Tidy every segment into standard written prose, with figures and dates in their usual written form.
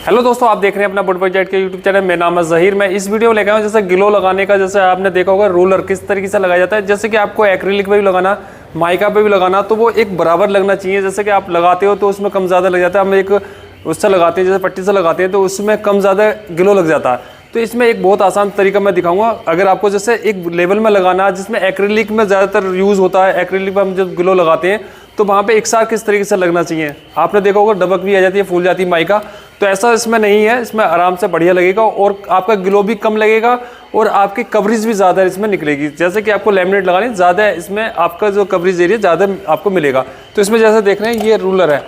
Hello दोस्तों, आप देख रहे हैं अपना वुडवर्क जेट के यूट्यूब चैनल। मेरा नाम है ज़हीर। मैं इस वीडियो में लेकर आया हूं जैसे ग्लो लगाने का। जैसे आपने देखा होगा रोलर किस तरीके से लगाया जाता है। जैसे कि आपको एक्रिलिक पे भी लगाना, माइका पे भी लगाना, तो वो एक बराबर लगना चाहिए। जैसे कि आप लगाते हो तो उसमें कम ज़्यादा लग जाता है। हम एक उससे लगाते हैं, जैसे पट्टी से लगाते हैं, तो उसमें कम ज़्यादा ग्लो लग जाता है। तो इसमें एक बहुत आसान तरीका मैं दिखाऊंगा। अगर आपको जैसे एक लेवल में लगाना है जिसमें एक्रिलिक में ज़्यादातर यूज़ होता है, एक्रिलिक पर हम जब ग्लो लगाते हैं तो वहाँ पे एक साथ किस तरीके से लगना चाहिए। आपने देखा होगा डबक भी आ जाती है, फूल जाती है माइका। तो ऐसा इसमें नहीं है, इसमें आराम से बढ़िया लगेगा और आपका ग्लो भी कम लगेगा और आपकी कवरेज भी ज़्यादा इसमें निकलेगी। जैसे कि आपको लैमिनेट लगानी ज़्यादा है, इसमें आपका जो कवरेज एरिया ज़्यादा आपको मिलेगा। तो इसमें जैसे देख रहे हैं ये रूलर है,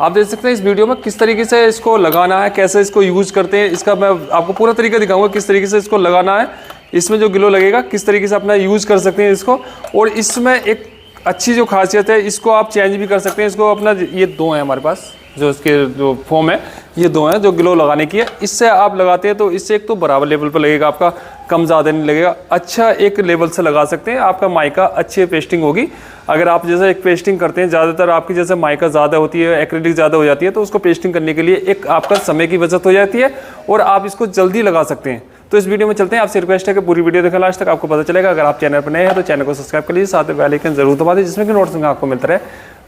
आप देख सकते हैं इस वीडियो में किस तरीके से इसको लगाना है, कैसे इसको यूज़ करते हैं। इसका मैं आपको पूरा तरीका दिखाऊंगा किस तरीके से इसको लगाना है, इसमें जो ग्लो लगेगा किस तरीके से अपना यूज़ कर सकते हैं इसको। और इसमें एक अच्छी जो खासियत है, इसको आप चेंज भी कर सकते हैं। इसको अपना ये दो हैं हमारे पास, जो इसके जो फोम है ये दो हैं जो ग्लो लगाने की है। इससे आप लगाते हैं तो इससे एक तो बराबर लेवल पर लगेगा, आपका कम ज़्यादा नहीं लगेगा, अच्छा एक लेवल से लगा सकते हैं। आपका माइका अच्छी पेस्टिंग होगी। अगर आप जैसे एक पेस्टिंग करते हैं, ज़्यादातर आपकी जैसे माइका ज़्यादा होती है, एक्रिलिक ज़्यादा हो जाती है, तो उसको पेस्टिंग करने के लिए एक आपका समय की बचत हो जाती है और आप इसको जल्दी लगा सकते हैं। तो इस वीडियो में चलते हैं। आपसे रिक्वेस्ट है कि पूरी वीडियो देखा लास्ट तक, आपको पता चलेगा। अगर आप चैनल पर नए हैं तो चैनल को सब्सक्राइब कर लीजिए, साथ में बेल आइकन जरूर दबा दीजिए जिसमें कि नोटिफिकेशन आपको मिलता रहे।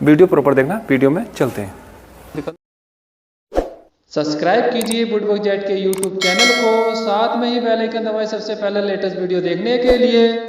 वीडियो प्रॉपर देखना। वीडियो में चलते हैं। सब्सक्राइब कीजिए वुडवर्क जेट के यूट्यूब चैनल को, साथ में ही बेल आइकन दबाएं सबसे पहले लेटेस्ट वीडियो देखने के लिए।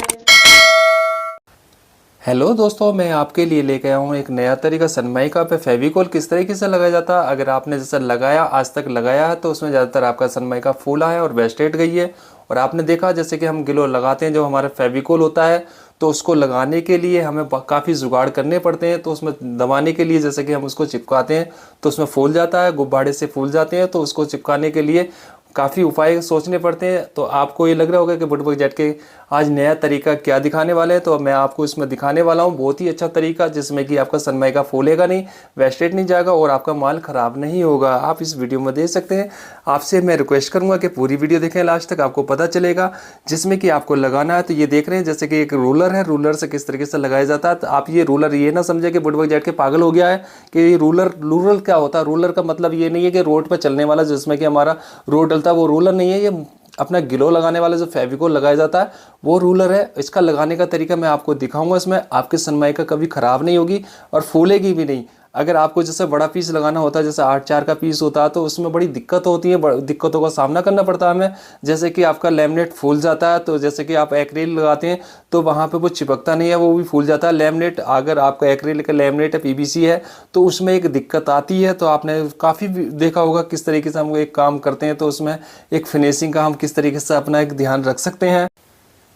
हेलो दोस्तों, मैं आपके लिए लेके आया हूँ एक नया तरीका सनमाइका पे फेविकोल किस तरीके से लगाया जाता है। अगर आपने जैसे लगाया आज तक लगाया है तो उसमें ज़्यादातर आपका सनमाइका फूला है और वेस्टेड गई है। और आपने देखा जैसे कि हम ग्लो लगाते हैं, जो हमारा फेविकोल होता है, तो उसको लगाने के लिए हमें काफ़ी जुगाड़ करने पड़ते हैं। तो उसमें दबाने के लिए जैसे कि हम उसको चिपकाते हैं तो उसमें फूल जाता है, गुब्बारे से फूल जाते हैं, तो उसको चिपकाने के लिए काफ़ी उपाय सोचने पड़ते हैं। तो आपको ये लग रहा होगा कि वुडवर्क जेट के आज नया तरीका क्या दिखाने वाले हैं, तो मैं आपको इसमें दिखाने वाला हूँ बहुत ही अच्छा तरीका, जिसमें कि आपका सनमाइका फूलेगा नहीं, वेस्टेज नहीं जाएगा और आपका माल ख़राब नहीं होगा। आप इस वीडियो में देख सकते हैं। आपसे मैं रिक्वेस्ट करूँगा कि पूरी वीडियो देखें लास्ट तक, आपको पता चलेगा जिसमें कि आपको लगाना है। तो ये देख रहे हैं जैसे कि एक रूलर है, रूलर से किस तरीके से लगाया जाता है। तो आप ये रूलर ये ना समझे कि वुडवर्क जेट के पागल हो गया है कि रूलर क्या होता है। रूलर का मतलब ये नहीं है कि रोड पर चलने वाला जिसमें कि हमारा रोड डलता है वो रूलर नहीं है। ये अपना ग्लो लगाने वाला जो फेविकोल लगाया जाता है वो रूलर है। इसका लगाने का तरीका मैं आपको दिखाऊंगा। इसमें आपके सनमाइका कभी ख़राब नहीं होगी और फूलेगी भी नहीं। अगर आपको जैसे बड़ा पीस लगाना होता है, जैसे 8x4 का पीस होता है, तो उसमें बड़ी दिक्कत होती है, दिक्कतों का सामना करना पड़ता है हमें। जैसे कि आपका लैमिनेट फूल जाता है, तो जैसे कि आप एक्रिल लगाते हैं तो वहाँ पे वो चिपकता नहीं है, वो भी फूल जाता है लैमिनेट। अगर आपका एक्रिल का लैमिनेट है, पीवीसी है, तो उसमें एक दिक्कत आती है। तो आपने काफ़ी देखा होगा किस तरीके से हम एक काम करते हैं, तो उसमें एक फिनिशिंग का हम किस तरीके से अपना एक ध्यान रख सकते हैं।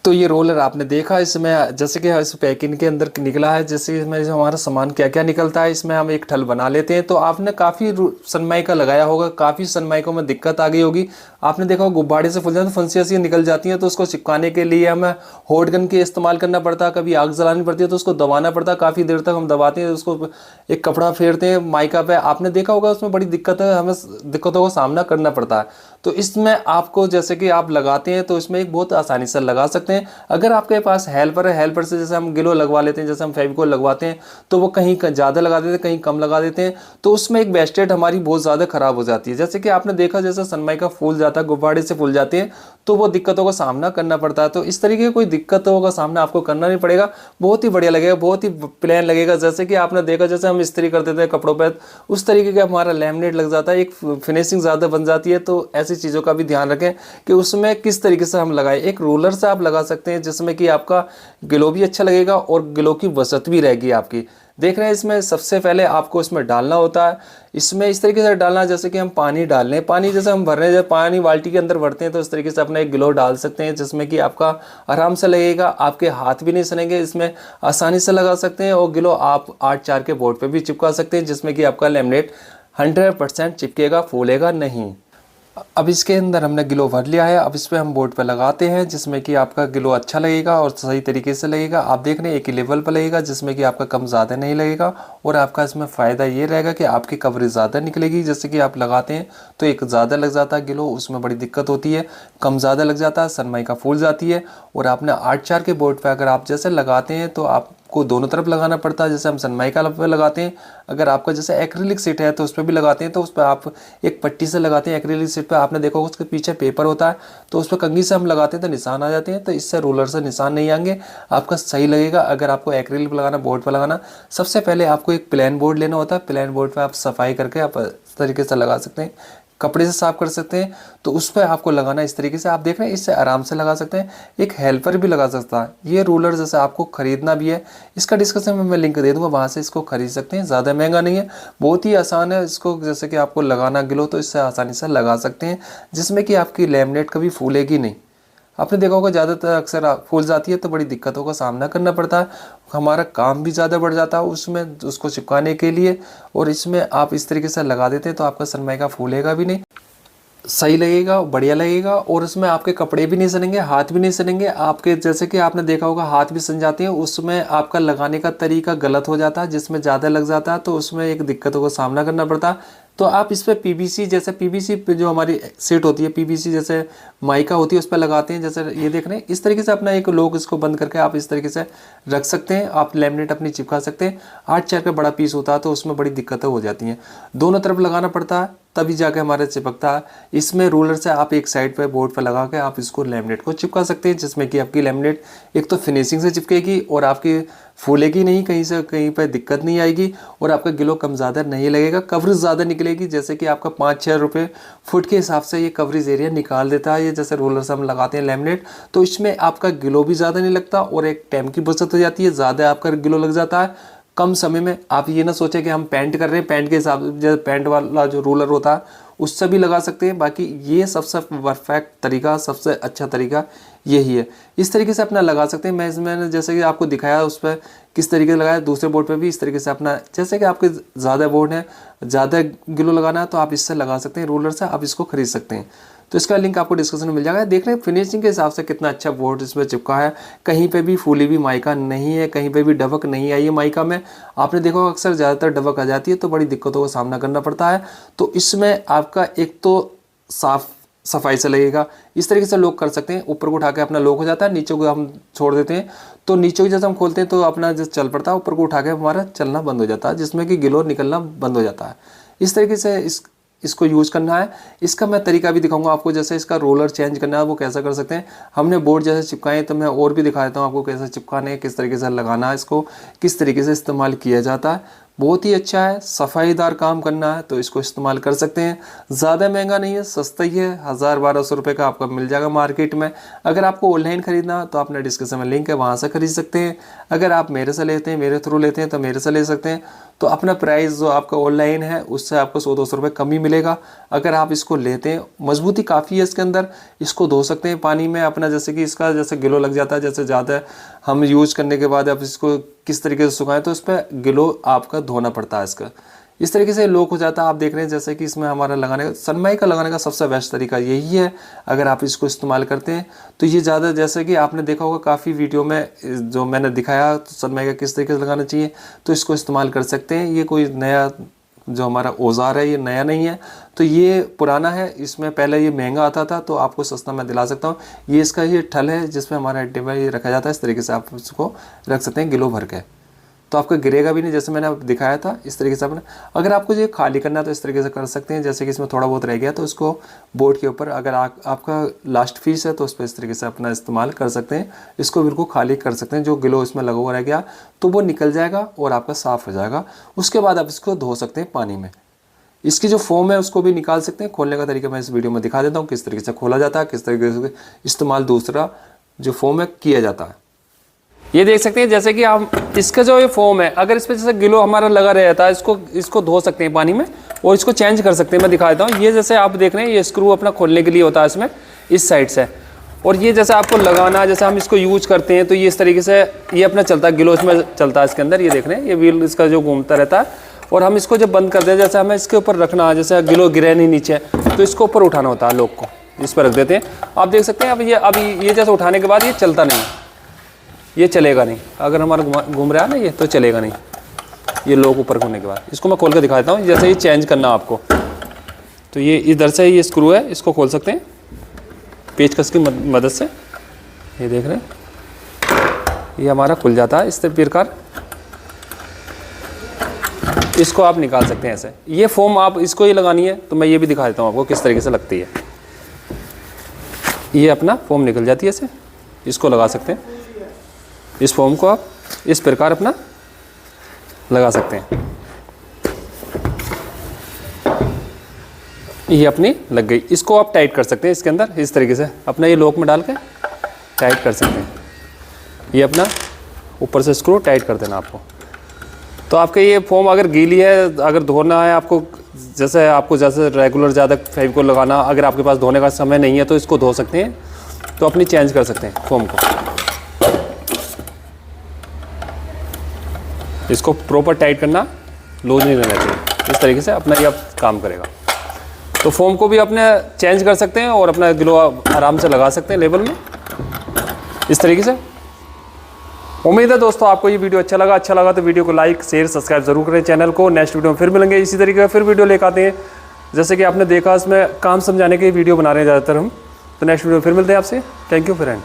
तो ये रोलर आपने देखा, इसमें जैसे कि इस पैकिंग के अंदर निकला है, जैसे इसमें हमारा सामान क्या क्या निकलता है, इसमें हम एक ठल बना लेते हैं। तो आपने काफ़ी सनमाइका लगाया होगा, काफ़ी सनमाइकों में दिक्कत आ गई होगी। आपने देखा होगा गुब्बारे से फूल जाते हैं, फंसी ऐसी निकल जाती हैं, तो उसको चिपकाने के लिए हमें हॉट गन के इस्तेमाल करना पड़ता है, कभी आग जलानी पड़ती है, तो उसको दबाना पड़ता है। काफ़ी देर तक हम दबाते हैं, उसको एक कपड़ा फेरते हैं माइका पे। आपने देखा होगा उसमें बड़ी दिक्कत है, हमें दिक्कतों का सामना करना पड़ता है। तो इसमें आपको जैसे कि आप लगाते हैं तो इसमें एक बहुत आसानी से लगा सकते हैं। अगर आपके पास हेल्पर है, हेल्पर से जैसे हम ग्लो लगवा लेते हैं, जैसे हम फेविकोल लगवाते हैं, तो वो कहीं ज़्यादा लगा देते हैं, कहीं कम लगा देते हैं, तो उसमें एक वेस्टेज हमारी बहुत ज़्यादा ख़राब हो जाती है। जैसे कि आपने देखा जैसे सनमाइका फूल जाता है, गुब्बारे से फूल जाते हैं, तो वो दिक्कतों का सामना करना पड़ता है। तो इस तरीके की कोई दिक्कतों का सामना आपको करना नहीं पड़ेगा, बहुत ही बढ़िया लगेगा, बहुत ही प्लेन लगेगा। जैसे कि आपने देखा जैसे हम इस्त्री कर देते हैं कपड़ों पर, उस तरीके का हमारा लैमिनेट लग जाता है, एक फिनिशिंग ज़्यादा बन जाती है। तो ऐसी चीज़ों का भी ध्यान रखें कि उसमें किस तरीके से हम लगाएं। एक रोलर से आप लगा सकते हैं जिसमें कि आपका ग्लो भी अच्छा लगेगा और ग्लो की वसत भी रहेगी आपकी। देख रहे हैं इसमें सबसे पहले आपको इसमें डालना होता है, इसमें इस तरीके से डालना जैसे कि हम पानी डाल रहे हैं। पानी जैसे हम भर रहे हैं, जब पानी बाल्टी के अंदर भरते हैं तो इस तरीके से अपना एक ग्लो डाल सकते हैं, जिसमें कि आपका आराम से लगेगा, आपके हाथ भी नहीं सनेंगे, इसमें आसानी से लगा सकते हैं। और ग्लो आप 8x4 के बोर्ड पर भी चिपका सकते हैं, जिसमें कि आपका लैमिनेट 100% चिपकेगा, फूलेगा नहीं। अब इसके अंदर हमने ग्लो भर लिया है, अब इस पर हम बोर्ड पर लगाते हैं, जिसमें कि आपका ग्लो अच्छा लगेगा और सही तरीके से लगेगा। आप देख रहे हैं एक ही लेवल पर लगेगा, जिसमें कि आपका कम ज़्यादा नहीं लगेगा। और आपका इसमें फ़ायदा ये रहेगा कि आपकी कवरेज ज़्यादा निकलेगी। जैसे कि आप लगाते हैं तो एक ज़्यादा लग जाता है ग्लो, उसमें बड़ी दिक्कत होती है, कम ज़्यादा लग जाता है, सनमाइका फूल जाती है। और आपने 8x4 के बोर्ड पर अगर आप जैसे लगाते हैं तो आप आपको दोनों तरफ लगाना पड़ता है, जैसे हम सनमाइका पे लगाते हैं। अगर आपका जैसे एक्रिलिक सीट है तो उस पर भी लगाते हैं, तो उस पर आप एक पट्टी से लगाते हैं। एक्रिलिक सीट पे आपने देखा होगा उसके पीछे पेपर होता है, तो उस पर कंघी से हम लगाते हैं तो निशान आ जाते हैं। तो इससे रोलर से निशान नहीं आएंगे, आपका सही लगेगा। अगर आपको एक्रिलिक पे लगाना, बोर्ड पर लगाना, सबसे पहले आपको एक प्लेन बोर्ड लेना होता है। प्लेन बोर्ड पर आप सफाई करके आप इस तरीके से लगा सकते हैं, कपड़े से साफ कर सकते हैं। तो उस पर आपको लगाना इस तरीके से, आप देख रहे हैं इससे आराम से लगा सकते हैं। एक हेल्पर भी लगा सकता है। ये रूलर जैसे आपको खरीदना भी है, इसका डिस्क्रिप्शन में मैं लिंक दे दूंगा, वहाँ से इसको खरीद सकते हैं। ज़्यादा महंगा नहीं है, बहुत ही आसान है। इसको जैसे कि आपको लगाना गिलो तो इससे आसानी से लगा सकते हैं, जिसमें कि आपकी लैमिनेट कभी फूलेगी नहीं। आपने देखा होगा ज़्यादातर अक्सर फूल जाती है तो बड़ी दिक्कतों का सामना करना पड़ता है, हमारा काम भी ज़्यादा बढ़ जाता है उसमें उसको चिपकाने के लिए। और इसमें आप इस तरीके से लगा देते हैं तो आपका सनमाइका फूलेगा भी नहीं, सही लगेगा, बढ़िया लगेगा। और उसमें आपके कपड़े भी नहीं सनेंगे, हाथ भी नहीं सनेंगे आपके। जैसे कि आपने देखा होगा हाथ भी सन जाते हैं, उसमें आपका लगाने का तरीका गलत हो जाता है, जिसमें ज़्यादा लग जाता है तो उसमें एक दिक्कतों का सामना करना पड़ता है। तो आप इस पर पीवीसी, जैसे पीवीसी पे जो हमारी सीट होती है, पीवीसी जैसे माइका होती है उस पर लगाते हैं। जैसे ये देख रहे हैं इस तरीके से अपना एक लोग इसको बंद करके आप इस तरीके से रख सकते हैं। आप लेमिनेट अपनी चिपका सकते हैं। 8 का बड़ा पीस होता है तो उसमें बड़ी दिक्कतें हो जाती हैं, दोनों तरफ लगाना पड़ता है तभी जाके हमारे चिपकता है। इसमें रोलर से आप एक साइड पे बोर्ड पे लगा के आप इसको लेमिनेट को चिपका सकते हैं, जिसमें कि आपकी लेमिनेट एक तो फिनिशिंग से चिपकेगी और आपकी फूलेगी नहीं, कहीं से कहीं पे दिक्कत नहीं आएगी और आपका गिलो कम ज़्यादा नहीं लगेगा। कवरेज ज़्यादा निकलेगी, जैसे कि आपका 5-6 रुपये फुट के हिसाब से ये कवरेज एरिया निकाल देता है। ये जैसे रोलर से हम लगाते हैं लेमिनेट, तो इसमें आपका गिलो भी ज़्यादा नहीं लगता और एक टाइम की बचत हो जाती है। ज़्यादा आपका गिलो लग जाता है कम समय में। आप ये ना सोचें कि हम पेंट कर रहे हैं, पेंट के हिसाब से जैसे पेंट वाला जो रोलर होता है उससे भी लगा सकते हैं। बाकी ये सबसे परफेक्ट तरीका, सबसे अच्छा तरीका यही है। इस तरीके से अपना लगा सकते हैं। मैंने जैसे कि आपको दिखाया उस पर किस तरीके से लगाया, दूसरे बोर्ड पे भी इस तरीके से अपना, जैसे कि आपके ज़्यादा बोर्ड है, ज़्यादा गिलो लगाना है तो आप इससे लगा सकते हैं। रोलर से आप इसको खरीद सकते हैं, तो इसका लिंक आपको डिस्क्रिप्शन में मिल जाएगा। देख रहे हैं फिनिशिंग के हिसाब से कितना अच्छा बोर्ड इसमें चिपका है। कहीं पे भी फूली भी माइका नहीं है, कहीं पे भी डबक नहीं आई है माइका में। आपने देखा अक्सर ज़्यादातर डबक आ जाती है तो बड़ी दिक्कतों का सामना करना पड़ता है। तो इसमें आपका एक तो सफाई से लगेगा, इस तरीके से लॉक कर सकते हैं। ऊपर को उठा के अपना लॉक हो जाता है, नीचे को हम छोड़ देते हैं तो नीचे को जैसे हम खोलते हैं तो अपना जैसे चल पड़ता है, ऊपर को उठा के हमारा चलना बंद हो जाता है, जिसमें कि गिलो निकलना बंद हो जाता है। इस तरीके से इसको यूज़ करना है। इसका मैं तरीका भी दिखाऊंगा आपको, जैसे इसका रोलर चेंज करना है वो कैसा कर सकते हैं। हमने बोर्ड जैसे चिपकाए तो मैं और भी दिखा देता हूँ आपको कैसे चिपकाने हैं, किस तरीके से लगाना है, इसको किस तरीके से इस्तेमाल किया जाता है। बहुत ही अच्छा है, सफाईदार काम करना है तो इसको इस्तेमाल कर सकते हैं। ज़्यादा महंगा नहीं है, सस्ता ही है, 1000-1200 रुपये का आपको मिल जाएगा मार्केट में। अगर आपको ऑनलाइन खरीदना तो आपने डिस्क्रिप्शन में लिंक है, वहाँ से खरीद सकते हैं। अगर आप मेरे से लेते हैं, मेरे थ्रू लेते हैं तो मेरे से ले सकते हैं। तो अपना प्राइस जो आपका ऑनलाइन है उससे आपको 100-200 रुपये कम ही मिलेगा। अगर आप इसको लेते हैं, मजबूती काफ़ी है इसके अंदर। इसको धो सकते हैं पानी में अपना, जैसे कि इसका जैसे गिलो लग जाता है, जैसे ज़्यादा हम यूज करने के बाद आप इसको किस तरीके से सुखाएं तो इस पर गिलो आपका धोना पड़ता है इसका। इस तरीके से लॉक हो जाता है। आप देख रहे हैं जैसे कि इसमें हमारा लगाने का, सनमाइका लगाने का सबसे बेस्ट तरीका यही है। अगर आप इसको इस्तेमाल करते हैं तो ये ज़्यादा, जैसे कि आपने देखा होगा काफ़ी वीडियो में जो मैंने दिखाया तो सनमाइका किस तरीके से लगाना चाहिए, तो इसको इस्तेमाल कर सकते हैं। ये कोई नया जो हमारा औजार है ये नया नहीं है, तो ये पुराना है। इसमें पहले ये महंगा आता था तो आपको सस्ता मैं दिला सकता हूँ। ये इसका ये ठल है जिसमें हमारा एंटीबायोटिक ये रखा जाता है। इस तरीके से आप इसको रख सकते हैं गिलो भर के, तो आपका गिरेगा भी नहीं, जैसे मैंने दिखाया था इस तरीके से अपने। अगर आपको ये खाली करना है तो इस तरीके से कर सकते हैं। जैसे कि इसमें थोड़ा बहुत रह गया तो इसको बोर्ड के ऊपर, अगर आपका लास्ट पीस है तो उस पर इस तरीके से अपना इस्तेमाल कर सकते हैं। इसको बिल्कुल खाली कर सकते हैं, जो गिलो इसमें लगा हुआ रह गया तो वो निकल जाएगा और आपका साफ़ हो जाएगा। उसके बाद आप इसको धो सकते हैं पानी में। इसकी जो फोम है उसको भी निकाल सकते हैं। खोलने का तरीका मैं इस वीडियो में दिखा देता हूँ, किस तरीके से खोला जाता है, किस तरीके से इस्तेमाल दूसरा जो फोम है किया जाता है। ये देख सकते हैं जैसे कि हम इसका जो ये फोम है, अगर इस पर जैसे गिलो हमारा लगा रहता है, इसको धो सकते हैं पानी में और इसको चेंज कर सकते हैं। मैं दिखा देता हूँ। ये जैसे आप देख रहे हैं ये स्क्रू अपना खोलने के लिए होता है इसमें, इस साइड से। और ये जैसे आपको लगाना, जैसे हम इसको यूज करते हैं तो ये इस तरीके से ये अपना चलता है, गिलो इसमें चलता है इसके अंदर। ये देख रहे हैं ये व्हील इसका जो घूमता रहता है। और हम इसको जब बंद करते हैं, जैसे हमें इसके ऊपर रखना, जैसे गिलो गिरे नहीं नीचे, तो इसको ऊपर उठाना होता है, लोग को इस पर रख देते हैं। आप देख सकते हैं अब ये जैसे उठाने के बाद ये चलता नहीं, ये चलेगा नहीं। अगर हमारा घूम रहा है ना ये, तो चलेगा नहीं। ये लोग ऊपर होने के बाद इसको मैं खोल कर दिखा देता हूँ। जैसे ये चेंज करना आपको, तो ये इधर से ये स्क्रू है, इसको खोल सकते हैं पेचकस की मदद से। ये देख रहे हैं ये हमारा खुल जाता है इस प्रकार। इसको आप निकाल सकते हैं ऐसे। ये फोम आप इसको ही लगानी है तो मैं ये भी दिखा देता हूँ आपको किस तरीके से लगती है। ये अपना फोम निकल जाती है ऐसे, इसको लगा सकते हैं। इस फोम को आप इस प्रकार अपना लगा सकते हैं। ये अपनी लग गई। इसको आप टाइट कर सकते हैं इसके अंदर इस तरीके से, अपना ये लॉक में डाल के टाइट कर सकते हैं। ये अपना ऊपर से स्क्रू टाइट कर देना आपको। तो आपके ये फोम अगर गीली है, अगर धोना है आपको, जैसे रेगुलर ज़्यादा फेविकोल लगाना, अगर आपके पास धोने का समय नहीं है तो इसको धो सकते हैं, तो अपनी चेंज कर सकते हैं फोम को। इसको प्रॉपर टाइट करना, लूज नहीं रहना चाहिए। इस तरीके से अपना ये काम करेगा। तो फोम को भी अपने चेंज कर सकते हैं और अपना ग्लो आराम से लगा सकते हैं लेवल में इस तरीके से। उम्मीद है दोस्तों आपको ये वीडियो अच्छा लगा तो वीडियो को लाइक शेयर सब्सक्राइब जरूर करें चैनल को। नेक्स्ट वीडियो में फिर मिलेंगे इसी तरीके का, फिर वीडियो लेकर आते हैं। जैसे कि आपने देखा इसमें काम समझाने के वीडियो बना रहे हैं ज़्यादातर हम। तो नेक्स्ट वीडियो में फिर मिलते हैं आपसे। Thank you friend.